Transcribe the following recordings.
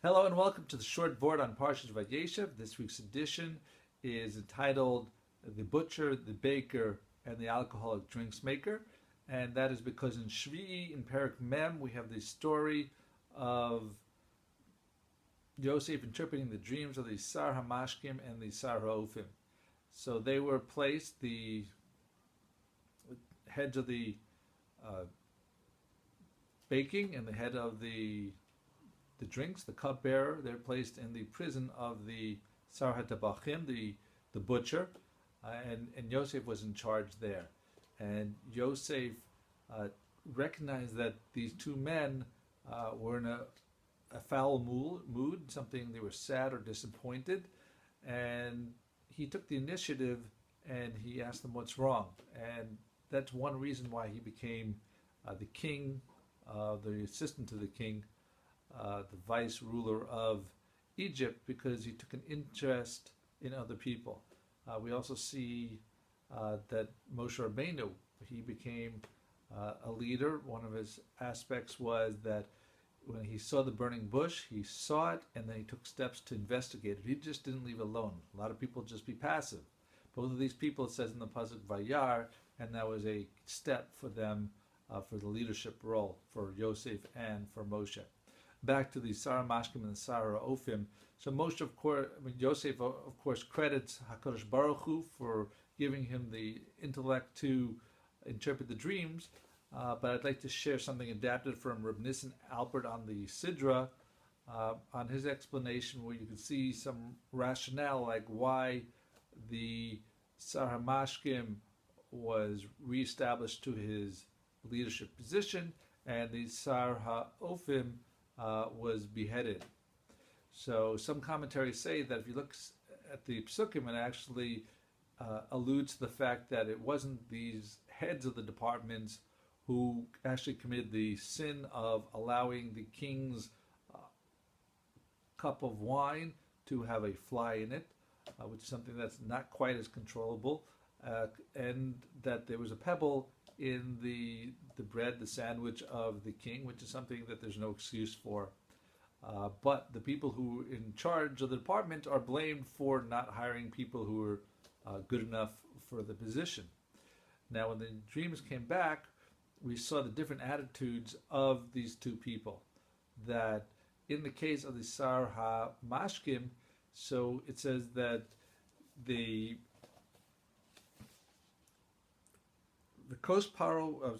Hello and welcome to the short Vort on Parshas Vayeshev. This week's edition is entitled "The Butcher, the Baker, and the Alcoholic Drinks Maker," and that is because in Shevii, in Perek Mem, we have the story of Yosef interpreting the dreams of the Sar HaMashkim and the Sar HaOfim. So they were placed, the heads of the baking and the head of the drinks, the cupbearer, they're placed in the prison of the Sar HaTabachim, the butcher, and Yosef was in charge there. And Yosef recognized that these two men were in a foul mood, something they were sad or disappointed, and he took the initiative and he asked them what's wrong. And that's one reason why he became the king, the assistant to the king, the vice ruler of Egypt, because he took an interest in other people. We also see that Moshe Rabbeinu, he became a leader. One of his aspects was that when he saw the burning bush, he saw it and then he took steps to investigate it. He just didn't leave it alone. A lot of people just be passive. Both of these people, it says in the pasuk Vayar, and that was a step for them for the leadership role for Yosef and for Moshe. Back to the Sar HaMashkim and the Sar HaOfim. So Moshe, of course, Yosef, of course, credits HaKadosh Baruch Hu for giving him the intellect to interpret the dreams. But I'd like to share something adapted from Reb Nissan Alpert on the Sidra, on his explanation, where you can see some rationale, like why the Sar HaMashkim was reestablished to his leadership position, and the Sar HaOfim was beheaded. So some commentaries say that if you look at the psukim, it actually alludes to the fact that it wasn't these heads of the departments who actually committed the sin of allowing the king's cup of wine to have a fly in it, which is something that's not quite as controllable, and that there was a pebble in the bread, the sandwich of the king, which is something that there's no excuse for. But the people who are in charge of the department are blamed for not hiring people who were good enough for the position. Now, when the dreams came back, we saw the different attitudes of these two people. That in the case of the Sar HaMashkim, so it says that the kos paro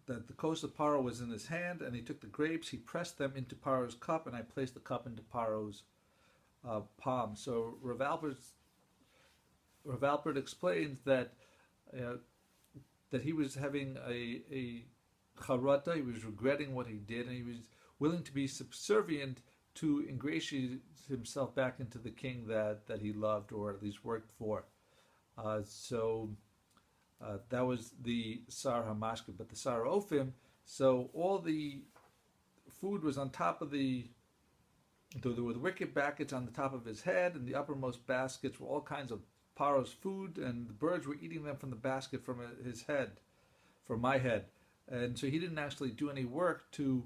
that the kos of Paro was in his hand, and he took the grapes, he pressed them into Paro's cup, and I placed the cup into Paro's palm. So Rav Alpert explains that that he was having a charata, he was regretting what he did, and he was willing to be subservient to ingratiate himself back into the king that he loved, or at least worked for. So that was the Sar HaMashkim. But the Sar HaOfim, so all the food was on top of there were the wicket baskets on the top of his head, and the uppermost baskets were all kinds of Paro's food, and the birds were eating them from the basket from his head, from my head. And so he didn't actually do any work for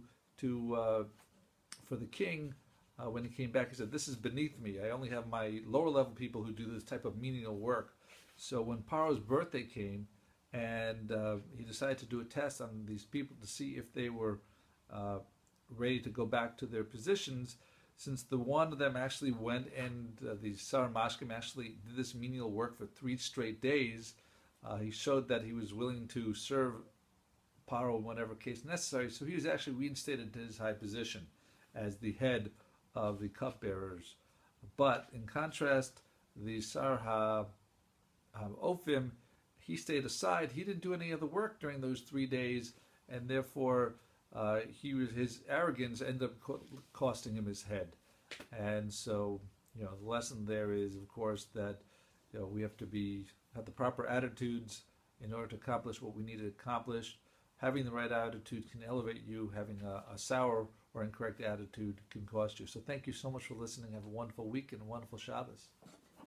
the king. When he came back, he said, "This is beneath me. I only have my lower level people who do this type of menial work." So when Paro's birthday came, and he decided to do a test on these people to see if they were ready to go back to their positions, since the one of them actually went and the Sar HaMashkim actually did this menial work for 3 straight days, he showed that he was willing to serve Paro in whatever case necessary. So he was actually reinstated to his high position as the head of the cupbearers. But in contrast, the Sar HaOfim, he stayed aside. He didn't do any other work during those 3 days, and therefore his arrogance ended up costing him his head. And so, the lesson there is, of course, that we have to have the proper attitudes in order to accomplish what we need to accomplish. Having the right attitude can elevate you. Having a sour or incorrect attitude can cost you. So thank you so much for listening. Have a wonderful week and a wonderful Shabbos.